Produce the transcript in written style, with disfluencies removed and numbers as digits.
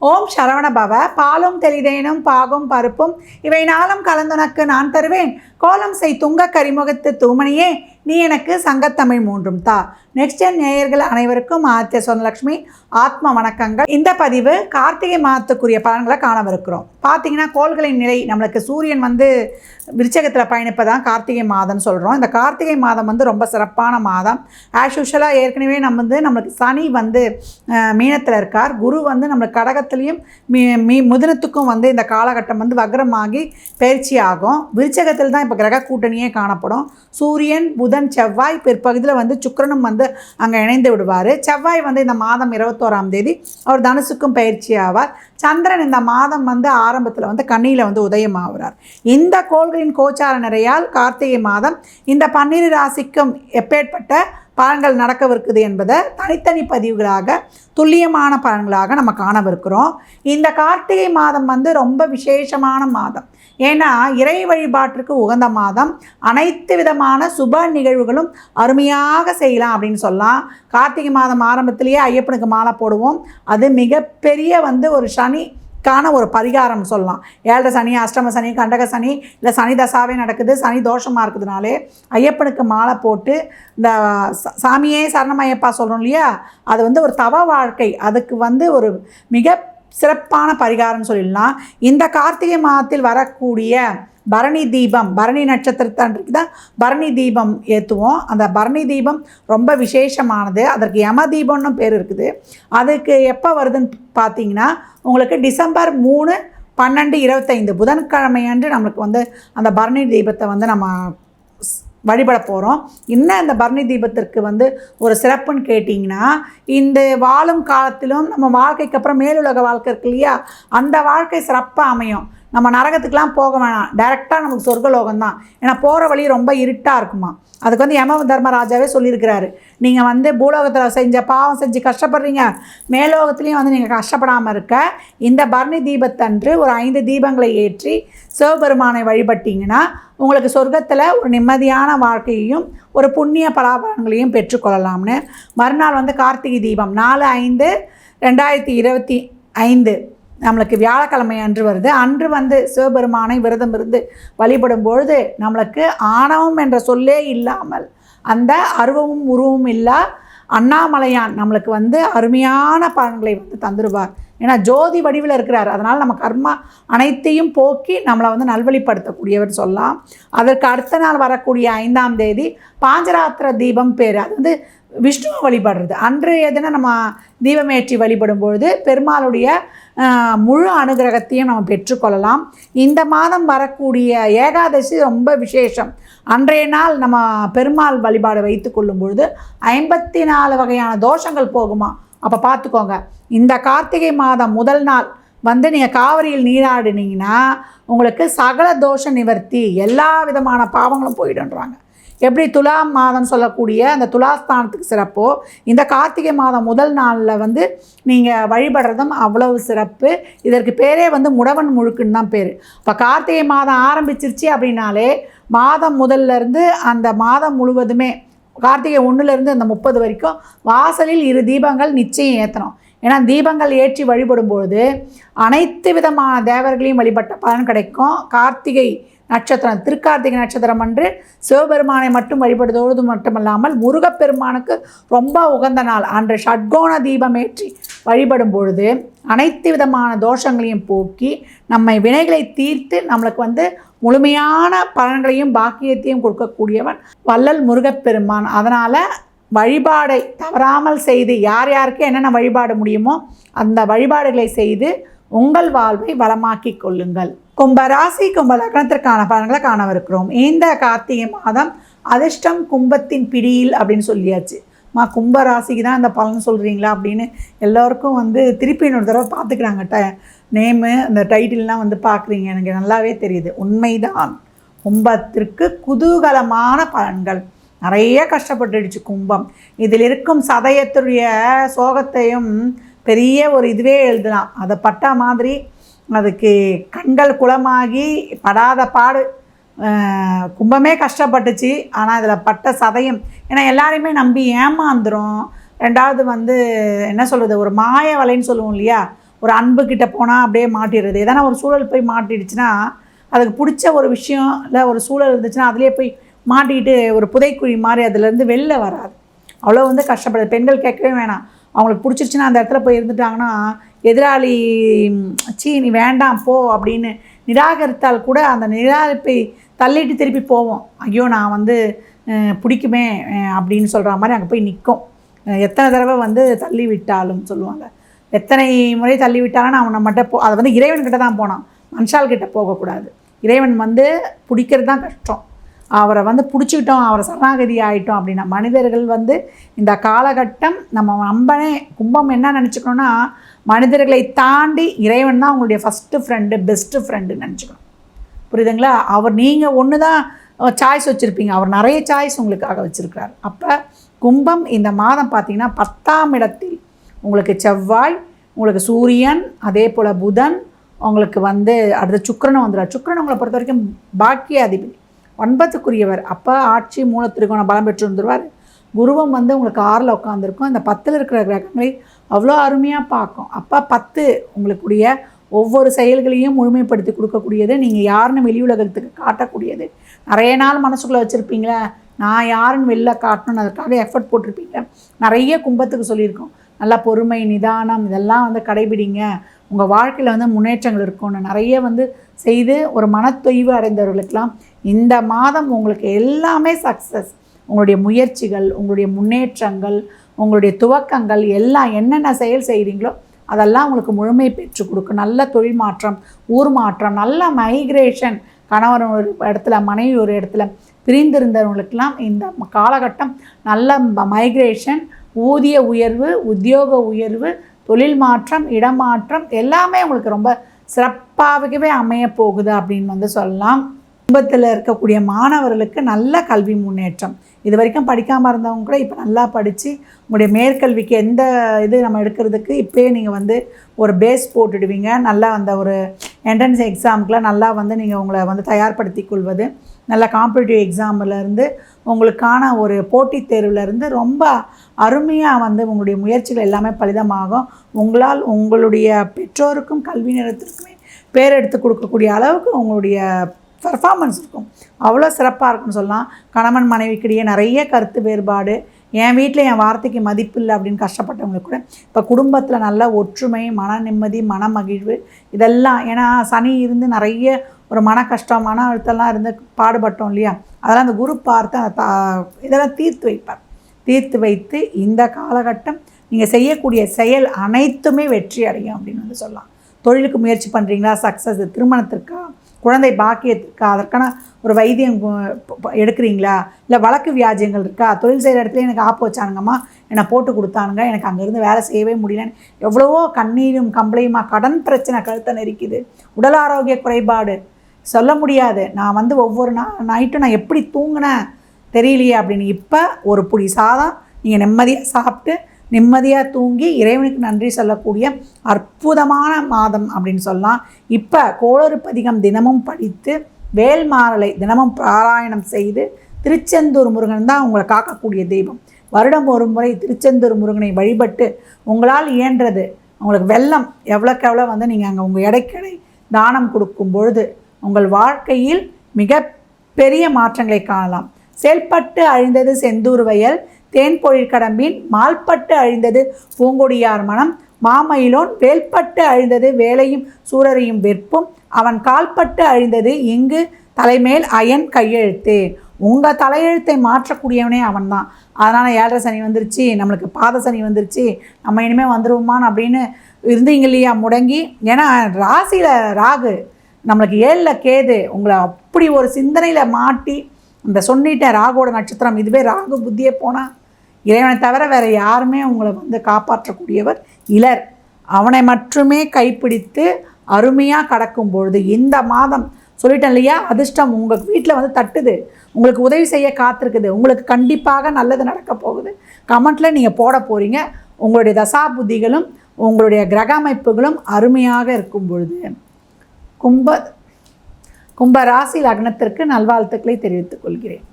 ஓம் சரவண பவ. பாலும் தெளிதேனும் பாகும் பருப்பும் இவை நாளும் கலந்துனக்கு நான் தருவேன். கோலம் செய் துங்க கரிமுகத்து தூமணியே, நீ எனக்கு சங்கத்தமிழ் மூன்றும் தா. நெக்ஸ்ட் ஜென் நேயர்கள் அனைவருக்கும் ஆதித்ய சொர்ணலக்ஷ்மி ஆத்ம வணக்கங்கள். இந்த பதிவு கார்த்திகை மாதத்துக்குரிய பலன்களை காணவிருக்கிறோம். பார்த்தீங்கன்னா கோள்களின் நிலை, நம்மளுக்கு சூரியன் விருச்சகத்தில் பயணிப்பதான் கார்த்திகை மாதம்னு சொல்கிறோம். இந்த கார்த்திகை மாதம் ரொம்ப ரொம்ப மாதம். ஆஸ் யூஷுவலாக ஏற்கனவே நம்மளுக்கு சனி மீனத்தில் இருக்கார். குரு நம்மளுக்கு கடகத்துலேயும் மிதுனத்துக்கும் இந்த காலகட்டம் வக்ரமாகி பயிற்சி ஆகும். விருச்சகத்தில் தான் இப்போ கிரக கூட்டணியே காணப்படும். சூரியன் புதன் செவ்வாய் பிற்பகுதியில் சுக்கிரனும் அங்கே இணைந்து விடுவார். செவ்வாய் இந்த மாதம் 21ஆம் தேதி அவர் தனுசுக்கும் பயிற்சி ஆவார். சந்திரன் இந்த மாதம் ஆரம்பத்தில் கன்னியில் உதயமாகிறார். இந்த கோள்களின் கோச்சார நிறையால் கார்த்திகை மாதம் இந்த 12 ராசிக்கும் எப்பேற்பட்ட பலன்கள் நடக்கவிருக்குது என்பதை தனித்தனி பதிவுகளாக துல்லியமான பலன்களாக நம்ம காணவிருக்கிறோம். இந்த கார்த்திகை மாதம் ரொம்ப விசேஷமான மாதம். ஏன்னா இறை வழிபாட்டிற்கு உகந்த மாதம். அனைத்து விதமான சுப நிகழ்வுகளும் அருமையாக செய்யலாம் அப்படின்னு சொல்லலாம். கார்த்திகை மாதம் ஆரம்பத்திலேயே ஐயப்பனுக்கு மாலை போடுவோம். அது மிகப்பெரிய ஒரு சனிக்கான ஒரு பரிகாரம் சொல்லலாம். 7 சனி, அஷ்டம சனி, கண்டக சனி, இல்லை சனி தசாவே நடக்குது, சனி தோஷமாக இருக்குதுனாலே ஐயப்பனுக்கு மாலை போட்டு இந்த சாமியே சரணமையப்பா சொல்கிறோம் இல்லையா, அது ஒரு தவ வாழ்க்கை. அதுக்கு ஒரு மிக சிறப்பான பரிகாரம் சொல்லிடலாம். இந்த கார்த்திகை மாதத்தில் வரக்கூடிய பரணி தீபம், பரணி நட்சத்திரத்தன்றைக்கு தான் பரணி தீபம் ஏற்றுவோம். அந்த பரணி தீபம் ரொம்ப விசேஷமானது. அதற்கு யம தீபம்னு பேர் இருக்குது. அதுக்கு எப்போ வருதுன்னு பார்த்தீங்கன்னா உங்களுக்கு டிசம்பர் 3, 12, 25 புதன்கிழமை அன்று நம்மளுக்கு அந்த பரணி தீபத்தை நம்ம வழிபட போகிறோம். இன்னும் இந்த பரணி தீபத்திற்கு ஒரு சிறப்புன்னு கேட்டிங்கன்னா, இந்த வாழும் காலத்திலும் நம்ம வாழ்க்கைக்கு அப்புறம் மேலுலக வாழ்க்கை இருக்கு இல்லையா, அந்த வாழ்க்கை சிறப்பாக அமையும். நம்ம நரகத்துக்கெலாம் போக வேணாம், டைரெக்டாக நமக்கு சொர்க்கலோகம் தான். ஏன்னா போகிற வழி ரொம்ப இருட்டாக இருக்குமா. அதுக்கு யம தர்மராஜாவே சொல்லியிருக்கிறாரு, நீங்கள் பூலோகத்தில் பாவம் செஞ்சு கஷ்டப்படுறீங்க, மேலோகத்துலேயும் நீங்கள் கஷ்டப்படாமல் இருக்க இந்த பரணி தீபத்தன்று ஒரு 5 தீபங்களை ஏற்றி சிவபெருமானை வழிபட்டிங்கன்னா உங்களுக்கு சொர்க்கத்தில் ஒரு நிம்மதியான வாழ்க்கையையும் ஒரு புண்ணிய பலாபலன்களையும் பெற்றுக்கொள்ளலாம்னு. மறுநாள் கார்த்திகை தீபம் 4/5/2025 நம்மளுக்கு வியாழக்கிழமை அன்று வருது. அன்று சிவபெருமானை விரதம் இருந்து வழிபடும் பொழுது நம்மளுக்கு ஆணவம் என்ற சொல்லே இல்லாமல் அந்த அருவமும் உருவமும் இல்லா அண்ணாமலையான் நம்மளுக்கு அருமையான பலன்களை தந்துடுவார். ஏன்னா ஜோதி வடிவில் இருக்கிறார். அதனால் நம்ம கர்மா அனைத்தையும் போக்கி நம்மளை நல்வழிப்படுத்தக்கூடியவர் சொல்லலாம். அதற்கு அடுத்த நாள் வரக்கூடிய 5ஆம் தேதி பாஞ்சராத்திர தீபம் பேர். அது விஷ்ணுவை வழிபடுறது. அன்றைய தினம் நம்ம தீபமேற்றி வழிபடும் பொழுது பெருமாளுடைய முழு அனுகிரகத்தையும் நம்ம பெற்றுக்கொள்ளலாம். இந்த மாதம் வரக்கூடிய ஏகாதசி ரொம்ப விசேஷம். அன்றைய நாள் நம்ம பெருமாள் வழிபாடு வைத்து கொள்ளும் பொழுது 54 வகையான தோஷங்கள் போகுமா. அப்போ பார்த்துக்கோங்க, இந்த கார்த்திகை மாதம் முதல் நாள் நீங்கள் காவிரியில் நீராடினீங்கன்னா உங்களுக்கு சகல தோஷ நிவர்த்தி, எல்லா விதமான பாவங்களும் போயிடுன்றாங்க. எப்படி துலாம் மாதம் சொல்லக்கூடிய அந்த துலாஸ்தானத்துக்கு சிறப்போ, இந்த கார்த்திகை மாதம் முதல் நாளில் நீங்கள் வழிபடுறதும் அவ்வளவு சிறப்பு. இதற்கு பேரே முடவன் முழுக்குன்னு தான் பேர். இப்போ கார்த்திகை மாதம் ஆரம்பிச்சிருச்சு அப்படின்னாலே மாதம் முதல்லேருந்து அந்த மாதம் முழுவதுமே கார்த்திகை 1லேருந்து அந்த 30 வரைக்கும் வாசலில் 2 தீபங்கள் நிச்சயம் ஏற்றணும். ஏன்னா தீபங்கள் ஏற்றி வழிபடும்பொழுது அனைத்து விதமான தேவர்களையும் வழிபட்ட பலன் கிடைக்கும். கார்த்திகை நட்சத்திரம், திருக்கார்த்திகை நட்சத்திரம் அன்று சிவபெருமானை மட்டும் வழிபடுவதோடு மட்டுமல்லாமல் முருகப்பெருமானுக்கு ரொம்ப உகந்த நாள். அன்று ஷட்கோண தீபம் ஏற்றி வழிபடும் பொழுது அனைத்து விதமான தோஷங்களையும் போக்கி நம்மை வினைகளை தீர்த்து நம்மளுக்கு முழுமையான பலன்களையும் பாக்கியத்தையும் கொடுக்கக்கூடியவன் வள்ளல் முருகப்பெருமான். அதனால் வழிபாடை தவறாமல் செய்து யார் யாருக்கு என்னென்ன வழிபாட முடியுமோ அந்த வழிபாடுகளை செய்து உங்கள் வாழ்வை வளமாக்கி கொள்ளுங்கள். கும்பராசி கும்ப லக்னத்திற்கான பலன்களை காணவிருக்கிறோம். இந்த கார்த்திகை மாதம் அதிர்ஷ்டம் கும்பத்தின் பிடியில் அப்படின்னு சொல்லியாச்சு. கும்பராசிக்கு தான் இந்த பலன் சொல்கிறீங்களா அப்படின்னு எல்லோருக்கும் திருப்பி இன்னொரு தடவை பார்த்துக்கிறாங்க. நேமு இந்த டைட்டில்லாம் பார்க்குறீங்க, எனக்கு நல்லாவே தெரியுது. உண்மைதான், கும்பத்திற்கு குதூகலமான பலன்கள். நிறைய கஷ்டப்பட்டுடுச்சு கும்பம். இதில் இருக்கும் சதயத்துடைய சோகத்தையும் பெரிய ஒரு இதுவே எழுதலாம். அதை பட்ட மாதிரி அதுக்கு கண்கள் குளமாகி படாத பாடு. கும்பமே கஷ்டப்பட்டுச்சு. ஆனால் இதில் பட்ட சதயம், ஏன்னா எல்லாரையுமே நம்பி ஏமாந்துடும். ரெண்டாவது என்ன சொல்கிறது, ஒரு மாய வலைன்னு சொல்லுவோம் இல்லையா, ஒரு அன்புக்கிட்ட போனால் அப்படியே மாட்டிடுறது. எதனா ஒரு சூழல் போய் மாட்டிடுச்சுன்னா அதுக்கு பிடிச்ச ஒரு விஷயம் இல்லை ஒரு சூழல் இருந்துச்சுன்னா அதிலே போய் மாட்டிக்கிட்டு ஒரு புதைக்குழி மாதிரி அதுலேருந்து வெளில வராது. அவ்வளோ வந்து கஷ்டப்படுது. பெண்கள் கேட்கவே வேணாம். அவங்களுக்கு பிடிச்சிருச்சுன்னா அந்த இடத்துல போய் இருந்துட்டாங்கன்னா எதிராளி நீ வேண்டாம் போ அப்படின்னு நிராகரித்தால் கூட அந்த நிராகரிப்பை தள்ளிட்டு திருப்பி போவோம். ஐயோ நான் வந்து பிடிக்குமே அப்படின்னு சொல்கிற மாதிரி அங்கே போய் நிற்கும். எத்தனை தடவை வந்து தள்ளி விட்டாலும் சொல்லுவாங்க, எத்தனை முறை தள்ளி விட்டாலும் அவன் நம்மகிட்ட அதை வந்து இறைவன்கிட்ட தான் போனான், மனுஷால்கிட்ட போகக்கூடாது. இறைவன் வந்து பிடிக்கிறது தான் கஷ்டம். அவரை வந்து பிடிச்சிக்கிட்டோம், அவரை சரணாகதி ஆகிட்டோம் அப்படின்னா மனிதர்கள் வந்து இந்த காலகட்டம் நம்பனே கும்பம் என்ன நினச்சிக்கணும்னா மனிதர்களை தாண்டி இறைவன் தான் உங்களுடைய ஃபஸ்ட்டு ஃப்ரெண்டு பெஸ்ட்டு ஃப்ரெண்டுன்னு நினச்சிக்கணும். புரியுதுங்களா? அவர் நீங்கள் ஒன்று தான் சாய்ஸ் வச்சுருப்பீங்க, அவர் நிறைய சாய்ஸ் உங்களுக்காக வச்சுருக்கிறார். அப்போ கும்பம் இந்த மாதம் பார்த்திங்கன்னா 10ஆம் இடத்தில் உங்களுக்கு செவ்வாய், உங்களுக்கு சூரியன், அதே போல் புதன், உங்களுக்கு வந்து அடுத்த சுக்கிரனும் வந்துடுவார். சுக்கிரன் உங்களை பொறுத்த வரைக்கும் பாக்கிய அதிபதி, 9க்குரியவர். அப்போ ஆட்சி மூலத்திற்கான பலம் பெற்று வந்துடுவார். குருவம் வந்து உங்களுக்கு 6ல் உட்காந்துருக்கும். இந்த 10ல் இருக்கிற கிரகங்களை அவ்வளோ அருமையாக பார்க்கும். அப்போ 10 உங்களுக்குடைய ஒவ்வொரு செயல்களையும் முழுமைப்படுத்தி கொடுக்கக்கூடியது, நீங்கள் யாருன்னு வெளி உலகத்துக்கு காட்டக்கூடியது. நிறைய நாள் மனசுக்குள்ளே வச்சுருப்பீங்களே நான் யாருன்னு வெளில காட்டணும்னு, அதுக்காக எஃபர்ட் போட்டிருப்பீங்க. நிறைய கும்பத்துக்கு சொல்லியிருக்கோம், நல்லா பொறுமை நிதானம் இதெல்லாம் வந்து கடைபிடிங்க, உங்கள் வாழ்க்கையில் வந்து முன்னேற்றங்கள் இருக்கும்னு நிறைய வந்து செய்து ஒரு மனத்தொய்வு அடைந்தவர்களுக்கெல்லாம் இந்த மாதம் உங்களுக்கு எல்லாமே சக்ஸஸ். உங்களுடைய முயற்சிகள், உங்களுடைய முன்னேற்றங்கள், உங்களுடைய துவக்கங்கள் எல்லாம் என்னென்ன செயல் செய்கிறீங்களோ அதெல்லாம் உங்களுக்கு முழுமை பெற்று கொடுக்கும். நல்ல தொழில் மாற்றம், ஊர் மாற்றம், நல்ல மைக்ரேஷன், கணவர் ஒரு இடத்துல மனைவி ஒரு இடத்துல பிரிந்திருந்தவங்களுக்கெல்லாம் இந்த காலகட்டம் நல்ல மைக்ரேஷன், ஊதிய உயர்வு, உத்தியோக உயர்வு, தொழில் மாற்றம், இடமாற்றம் எல்லாமே உங்களுக்கு ரொம்ப சிறப்பாகவே அமைய போகுது அப்படின்னு வந்து சொல்லலாம். குடும்பத்தில் இருக்கக்கூடிய மாணவர்களுக்கு நல்ல கல்வி முன்னேற்றம். இது வரைக்கும் படிக்காமல் இருந்தவங்க கூட இப்போ நல்லா படித்து உங்களுடைய மேற்கல்விக்கு எந்த இது நம்ம எடுக்கிறதுக்கு இப்போயே நீங்கள் வந்து ஒரு பேஸ் போட்டுடுவீங்க. நல்லா அந்த ஒரு என்ட்ரன்ஸ் எக்ஸாமுக்குலாம் நல்லா வந்து நீங்கள் உங்களை வந்து தயார்படுத்தி கொள்வது, நல்ல காம்படிட்டிவ் எக்ஸாம்லேருந்து உங்களுக்கான ஒரு போட்டித் தேர்வுலேருந்து ரொம்ப அருமையாக வந்து உங்களுடைய முயற்சிகள் எல்லாமே பலிதமாகும். உங்களால் உங்களுடைய பெற்றோருக்கும் கல்வி நிலையத்திற்குமே பேர் எடுத்து கொடுக்கக்கூடிய அளவுக்கு உங்களுடைய பர்ஃபார்மன்ஸ் இருக்கும். அவ்வளோ சிறப்பாக இருக்குன்னு சொல்லலாம். கணவன் மனைவிக்கிடையே நிறைய கருத்து வேறுபாடு, என் வீட்டில் என் வார்த்தைக்கு மதிப்பு இல்லை அப்படின்னு கஷ்டப்பட்டவங்களுக்கு கூட இப்போ குடும்பத்தில் நல்ல ஒற்றுமை, மன நிம்மதி, மன மகிழ்வு இதெல்லாம். ஏன்னா சனி இருந்து நிறைய ஒரு மன கஷ்டம், மன அழுத்தம்லாம் இருந்து பாடுபட்டோம் இல்லையா, அதெல்லாம் அந்த குரு பார்த்து அந்த இதெல்லாம் தீர்த்து வைத்து இந்த காலகட்டம் நீங்கள் செய்யக்கூடிய செயல் அனைத்துமே வெற்றி அடையும் அப்படின்னு வந்து சொல்லலாம். தொழிலுக்கு முயற்சி பண்ணுறீங்களா, சக்ஸஸ். திருமணத்திற்கா, குழந்தை பாக்கியத்திற்கா, அதற்கான ஒரு வைத்தியம் எடுக்கிறீங்களா, இல்லை வழக்கு வியாஜியங்கள் இருக்கா, தொழில் செய்கிற இடத்துல எனக்கு ஆப்பு வச்சானுங்கம்மா, என்னை போட்டு கொடுத்தானுங்க, எனக்கு அங்கேருந்து வேலை செய்யவே முடியலன்னு எவ்வளவோ கண்ணீரும் கம்பளையுமா, கடன் பிரச்சனை கழுத்தை நெரிக்குது, உடல் ஆரோக்கிய குறைபாடு சொல்ல முடியாது, நான் வந்து ஒவ்வொரு நைட்டும் நான் எப்படி தூங்கினேன் தெரியலையே அப்படின்னு. இப்போ ஒரு புடி சாதம் நீங்கள் நிம்மதியாக சாப்பிட்டு நிம்மதியாக தூங்கி இறைவனுக்கு நன்றி சொல்லக்கூடிய அற்புதமான மாதம் அப்படின்னு சொல்லலாம். இப்போ கோளறு பதிகம் தினமும் படித்து வேல்மாறலை தினமும் பாராயணம் செய்து திருச்செந்தூர் முருகன் தான் உங்களை காக்கக்கூடிய தெய்வம். வருடம் ஒரு முறை திருச்செந்தூர் முருகனை வழிபட்டு உங்களால் இயன்றது உங்களுக்கு வெள்ளம் எவ்வளோக்கு எவ்வளோ வந்து நீங்கள் அங்கே உங்கள் எடைக்கடை தானம் கொடுக்கும் பொழுது உங்கள் வாழ்க்கையில் மிக பெரிய மாற்றங்களை காணலாம். செயல்பட்டு அழிந்தது செந்தூர் வயல், தேன்பொழில் கடம்பின் மால்பட்டு அழிந்தது பூங்கொடியார் மனம், மாமயிலோன் வேல்பட்டு அழிந்தது வேலையும் சூரரையும் வெற்பும், அவன் கால்பட்டு அழிந்தது இங்கு தலைமேல் அயன் கையெழுத்தே. உங்கள் தலையெழுத்தை மாற்றக்கூடியவனே அவன் தான். அதனால் 7.5 சனி வந்துருச்சு, நம்மளுக்கு பாத சனி வந்துருச்சு, நம்ம இனிமேல் வந்துடுவோமான்னு அப்படின்னு இருந்தீங்க இல்லையா முடங்கி. ஏன்னா ராசியில் ராகு, நம்மளுக்கு 7ல் கேது, உங்களை அப்படி ஒரு சிந்தனையில் மாட்டி இந்த சொன்னிட்டேன் ராகுவோட நட்சத்திரம் இதுவே ராகு புத்தியே போனால் இறைவனை தவிர வேறு யாருமே உங்களை வந்து காப்பாற்றக்கூடியவர் இலர். அவனை மட்டுமே கைப்பிடித்து அருமையாக கடக்கும் பொழுது இந்த மாதம் சொல்லிட்டேன் இல்லையா, அதிர்ஷ்டம் உங்கள் வீட்டில் வந்து தட்டுது, உங்களுக்கு உதவி செய்ய காத்திருக்குது, உங்களுக்கு கண்டிப்பாக நல்லது நடக்க போகுது. கமெண்ட்டில் நீங்கள் போட போகிறீங்க. உங்களுடைய தசா புத்திகளும் உங்களுடைய கிரக அமைப்புகளும் அருமையாக இருக்கும் பொழுது கும்ப ராசி லக்னத்திற்கு நல்வாழ்த்துக்களை தெரிவித்துக் கொள்கிறேன்.